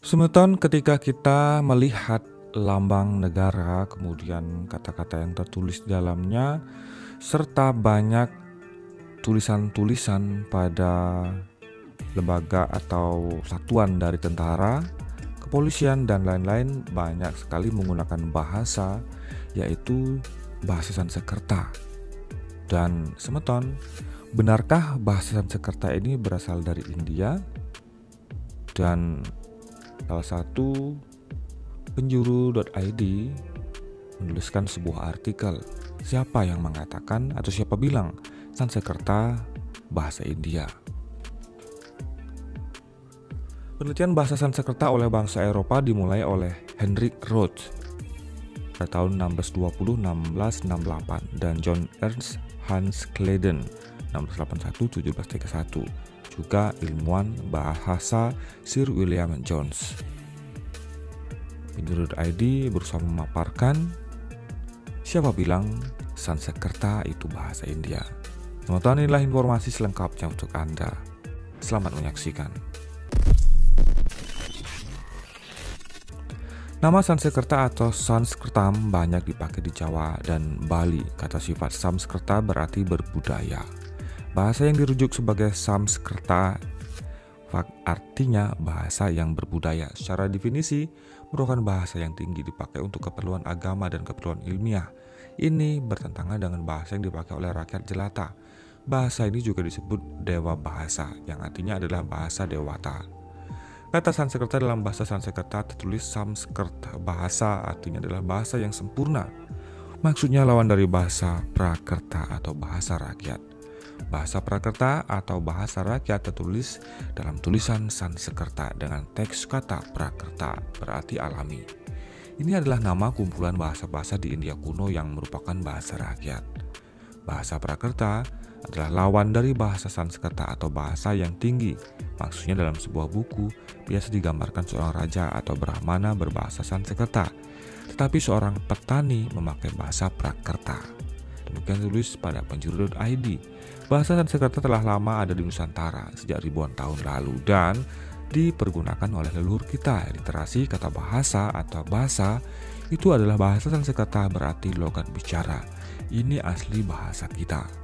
Semeton ketika kita melihat lambang negara, kemudian kata-kata yang tertulis di dalamnya, serta banyak tulisan-tulisan pada lembaga atau satuan dari tentara, kepolisian, dan lain-lain, banyak sekali menggunakan bahasa, yaitu bahasa Sanskerta. Dan Semeton, benarkah bahasa Sanskerta ini berasal dari India? Dan salah satu penjuru.id menuliskan sebuah artikel, siapa yang mengatakan atau siapa bilang Sanskerta bahasa India. Penelitian bahasa Sanskerta oleh bangsa Eropa dimulai oleh Hendrik Roth pada tahun 1620-1668 dan John Ernst Hans Claden 1681-1731, juga ilmuwan bahasa Sir William Jones. Penjuru.id berusaha memaparkan siapa bilang Sanskerta itu bahasa India. Teman-teman, inilah informasi selengkapnya untuk Anda. Selamat menyaksikan. Nama Sanskerta atau Sanskertam banyak dipakai di Jawa dan Bali. Kata sifat Samskerta berarti berbudaya. Bahasa yang dirujuk sebagai Samskerta artinya bahasa yang berbudaya. Secara definisi, merupakan bahasa yang tinggi dipakai untuk keperluan agama dan keperluan ilmiah. Ini bertentangan dengan bahasa yang dipakai oleh rakyat jelata. Bahasa ini juga disebut dewa bahasa, yang artinya adalah bahasa dewata. Kata Sanskerta dalam bahasa Sanskerta tertulis Samskerta, bahasa artinya adalah bahasa yang sempurna. Maksudnya lawan dari bahasa Prakerta atau bahasa rakyat. Bahasa Prakerta atau bahasa rakyat tertulis dalam tulisan Sanskerta dengan teks kata Prakerta, berarti alami. Ini adalah nama kumpulan bahasa-bahasa di India kuno yang merupakan bahasa rakyat. Bahasa Prakerta adalah lawan dari bahasa Sanskerta atau bahasa yang tinggi. Maksudnya dalam sebuah buku biasa digambarkan seorang raja atau brahmana berbahasa Sanskerta, tetapi seorang petani memakai bahasa Prakerta. Demikian tulis pada penjuru.id. Bahasa Sanskerta telah lama ada di Nusantara sejak ribuan tahun lalu dan dipergunakan oleh leluhur kita. Literasi kata bahasa atau bahasa itu adalah bahasa Sanskerta, berarti logat bicara. Ini asli bahasa kita.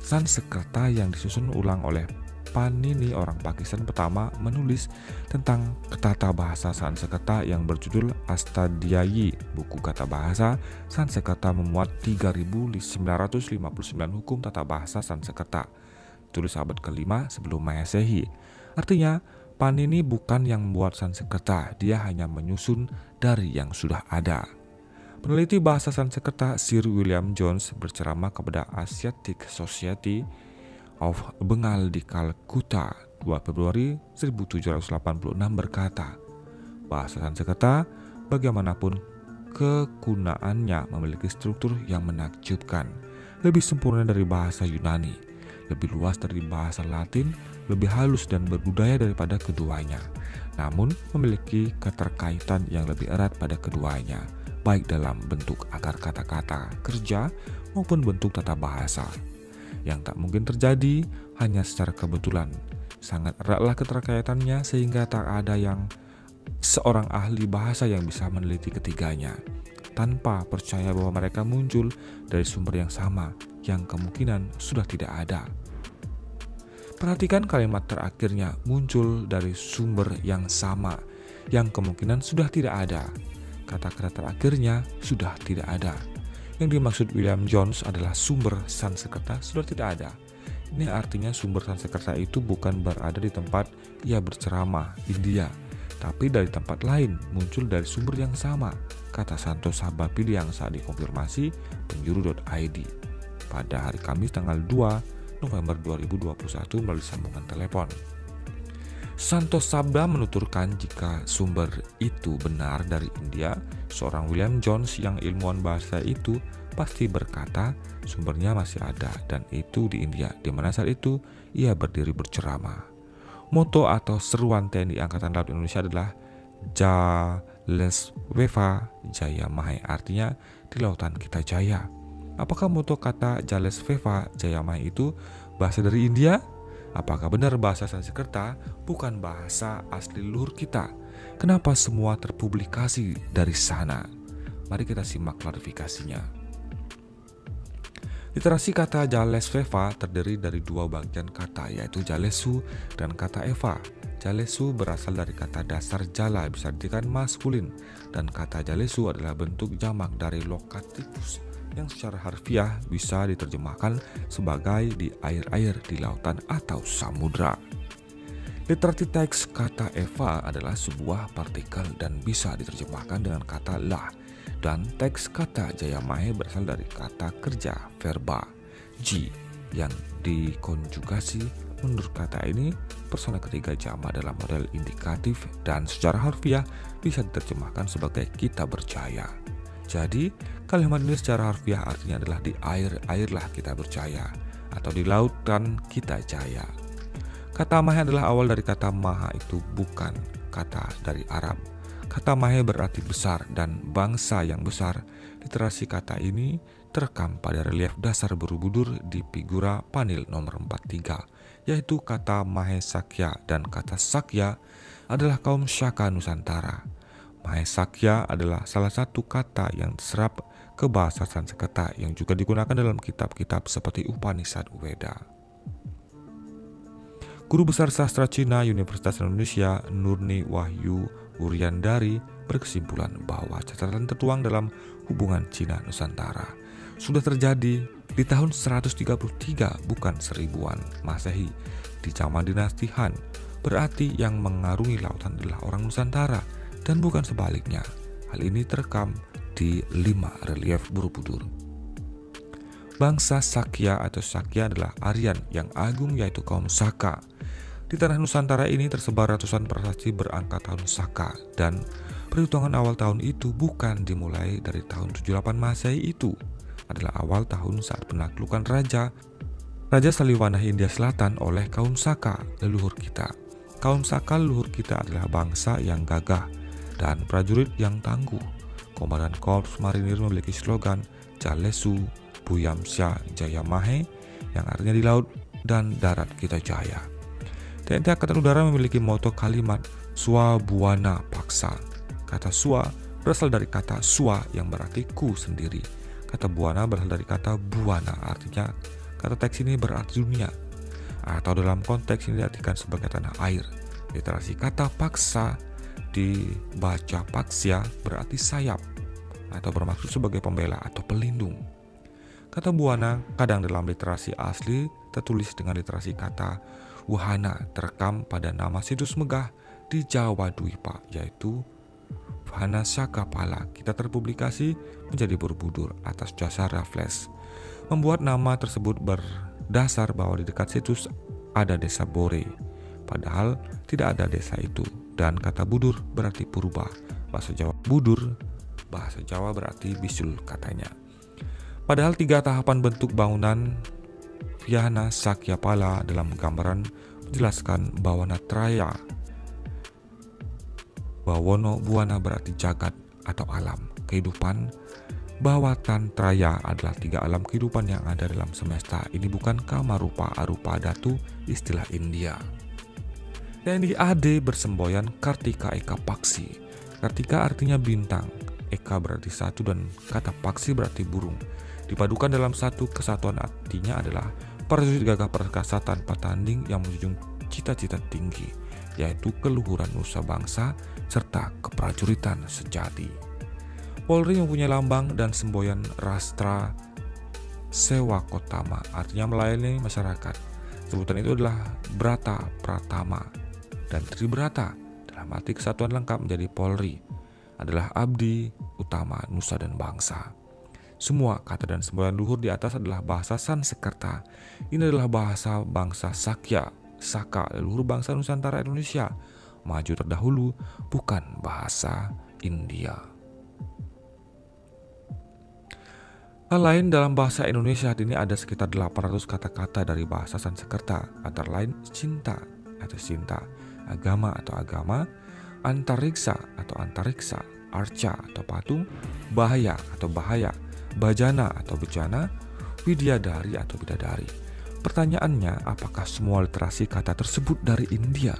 Sanskerta yang disusun ulang oleh Panini, orang Pakistan pertama, menulis tentang tata bahasa Sanskerta yang berjudul Astadhyayi. Buku kata bahasa Sanskerta memuat 3.959 hukum tata bahasa Sanskerta, tulis abad ke-5 sebelum Masehi. Artinya, Panini bukan yang membuat Sanskerta, dia hanya menyusun dari yang sudah ada. Peneliti bahasa Sanskerta Sir William Jones berceramah kepada Asiatic Society of Bengal di Calcutta 2 Februari 1786 berkata, bahasa Sanskerta bagaimanapun kegunaannya memiliki struktur yang menakjubkan, lebih sempurna dari bahasa Yunani, lebih luas dari bahasa Latin, lebih halus dan berbudaya daripada keduanya, namun memiliki keterkaitan yang lebih erat pada keduanya, baik dalam bentuk akar kata-kata, kerja, maupun bentuk tata bahasa. Yang tak mungkin terjadi hanya secara kebetulan. Sangat eratlah keterkaitannya sehingga tak ada yang seorang ahli bahasa yang bisa meneliti ketiganya, tanpa percaya bahwa mereka muncul dari sumber yang sama, yang kemungkinan sudah tidak ada. Perhatikan kalimat terakhirnya, muncul dari sumber yang sama, yang kemungkinan sudah tidak ada. Kata-kata terakhirnya sudah tidak ada. Yang dimaksud William Jones adalah sumber Sanskerta sudah tidak ada. Ini artinya sumber Sanskerta itu bukan berada di tempat ia berceramah, India, tapi dari tempat lain, muncul dari sumber yang sama, kata Santos Sabapili yang saat dikonfirmasi penjuru.id pada hari Kamis tanggal 2 November 2021 melalui sambungan telepon. Santos Sabda menuturkan jika sumber itu benar dari India, seorang William Jones yang ilmuwan bahasa itu pasti berkata sumbernya masih ada dan itu di India, di mana saat itu ia berdiri berceramah. Moto atau seruan TNI Angkatan Laut Indonesia adalah Jalesveva Jaya Mahai, artinya di lautan kita jaya. Apakah moto kata Jalesveva Jaya Mahai itu bahasa dari India? Apakah benar bahasa Sanskerta bukan bahasa asli leluhur kita? Kenapa semua terpublikasi dari sana? Mari kita simak klarifikasinya. Literasi kata Jalesveva terdiri dari dua bagian kata, yaitu Jalesu dan kata Eva. Jalesu berasal dari kata dasar jala, bisa diartikan maskulin, dan kata Jalesu adalah bentuk jamak dari lokativus yang secara harfiah bisa diterjemahkan sebagai di air-air, di lautan atau samudra. Literasi teks kata Eva adalah sebuah partikel dan bisa diterjemahkan dengan kata lah. Dan teks kata Jayamahe berasal dari kata kerja verba ji yang dikonjugasi. Menurut kata ini, persona ketiga jamak dalam model indikatif dan secara harfiah bisa diterjemahkan sebagai kita percaya. Jadi, kalimat ini secara harfiah artinya adalah di air-airlah kita percaya, atau di lautan kita jaya. Kata mahe adalah awal dari kata maha, itu bukan kata dari Arab. Kata mahe berarti besar dan bangsa yang besar. Literasi kata ini terekam pada relief dasar Borobudur di figura panel nomor 43, yaitu kata mahe sakya dan kata sakya adalah kaum Shaka Nusantara. Mahe sakya adalah salah satu kata yang diserap ke bahasa Sanskerta yang juga digunakan dalam kitab-kitab seperti Upanishad Weda. Guru Besar Sastra Cina Universitas Indonesia Nurni Wahyu Wuryandari berkesimpulan bahwa catatan tertuang dalam hubungan Cina Nusantara sudah terjadi di tahun 133 bukan seribuan Masehi di zaman dinasti Han. Berarti yang mengarungi lautan adalah orang Nusantara dan bukan sebaliknya. Hal ini terekam di 5 relief Borobudur. Bangsa Sakya atau Sakya adalah Aryan yang agung, yaitu kaum Saka. Di tanah Nusantara ini tersebar ratusan prasasti berangka tahun Saka, dan perhitungan awal tahun itu bukan dimulai dari tahun 78 Masehi, itu adalah awal tahun saat penaklukan Raja Saliwanah India Selatan oleh kaum Saka, leluhur kita. Kaum Saka leluhur kita adalah bangsa yang gagah dan prajurit yang tangguh. Komandan Korps Marinir memiliki slogan Jalesu Buyamsya Jayamahe yang artinya di laut dan darat kita jaya. TNI Angkatan Udara memiliki moto kalimat Swa Buana Paksa. Kata Swa berasal dari kata Swa yang berarti ku sendiri. Kata Buana berasal dari kata Buana, artinya kata teks ini berarti dunia, atau dalam konteks ini diartikan sebagai tanah air. Literasi kata paksa dibaca paksya berarti sayap, atau bermaksud sebagai pembela atau pelindung. Kata Buana kadang dalam literasi asli tertulis dengan literasi kata Wahana, terekam pada nama situs megah di Jawa Dwipa, yaitu Wahana Sakapala. Kita terpublikasi menjadi Borobudur atas jasa Raffles. Membuat nama tersebut berdasar bahwa di dekat situs ada desa Bore, padahal tidak ada desa itu. Dan kata budur berarti purba. Bahasa Jawa budur, bahasa Jawa berarti bisul katanya. Padahal 3 tahapan bentuk bangunan Vihana Sakyapala dalam gambaran menjelaskan Bawana Traya. Bawono Buana berarti jagat atau alam kehidupan. Bawatan Traya adalah 3 alam kehidupan yang ada dalam semesta. Ini bukan kama rupa arupa datu, istilah India. TNI AD bersemboyan Kartika Eka Paksi. Kartika artinya bintang, Eka berarti satu, dan kata Paksi berarti burung. Dipadukan dalam satu kesatuan, artinya adalah prajurit gagah perkasa tanpa tanding yang menjunjung cita-cita tinggi, yaitu keluhuran nusa bangsa serta keprajuritan sejati. Polri mempunyai lambang dan semboyan Rastra Sewakotama, artinya melayani masyarakat. Sebutan itu adalah Brata Pratama dan Tribrata, dalam arti kesatuan lengkap menjadi Polri, adalah abdi utama nusa dan bangsa. Semua kata dan semboyan luhur di atas adalah bahasa Sanskerta. Ini adalah bahasa bangsa Sakya, Saka, leluhur bangsa Nusantara Indonesia maju terdahulu, bukan bahasa India. Hal lain dalam bahasa Indonesia saat ini ada sekitar 800 kata-kata dari bahasa Sanskerta, antara lain cinta atau cinta, agama atau agama, antariksa atau antariksa, arca atau patung, bahaya atau bahaya, bajana atau bejana, widyadari atau bidadari. Pertanyaannya, apakah semua literasi kata tersebut dari India?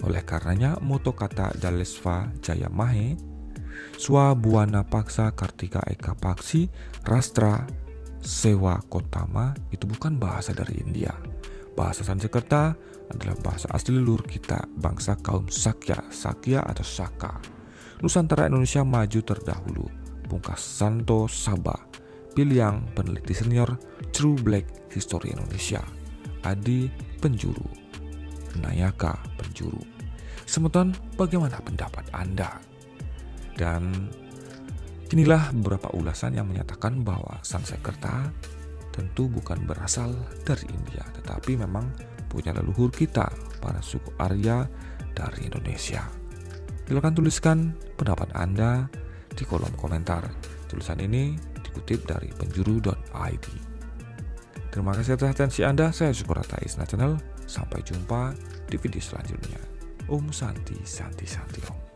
Oleh karenanya, moto kata Jalesva Jayamahe, Swabuana Paksa Kartika Eka Paksi Rastra Sewa Kotama itu bukan bahasa dari India. Bahasa Sanskerta adalah bahasa asli leluhur kita, bangsa kaum Sakya, Sakya atau Saka. Nusantara Indonesia maju terdahulu. Pungkas Santo Saba, Piliang, peneliti senior True Black History Indonesia. Adi Penjuru, Nayaka Penjuru. Semeton, bagaimana pendapat Anda? Dan inilah beberapa ulasan yang menyatakan bahwa Sanskerta tentu bukan berasal dari India, tetapi memang punya leluhur kita, para suku Arya dari Indonesia. Silakan tuliskan pendapat Anda di kolom komentar. Tulisan ini dikutip dari penjuru.id. Terima kasih atas atensi Anda. Saya Syukurata Isna Channel. Sampai jumpa di video selanjutnya. Om Santi Santi Santi Om.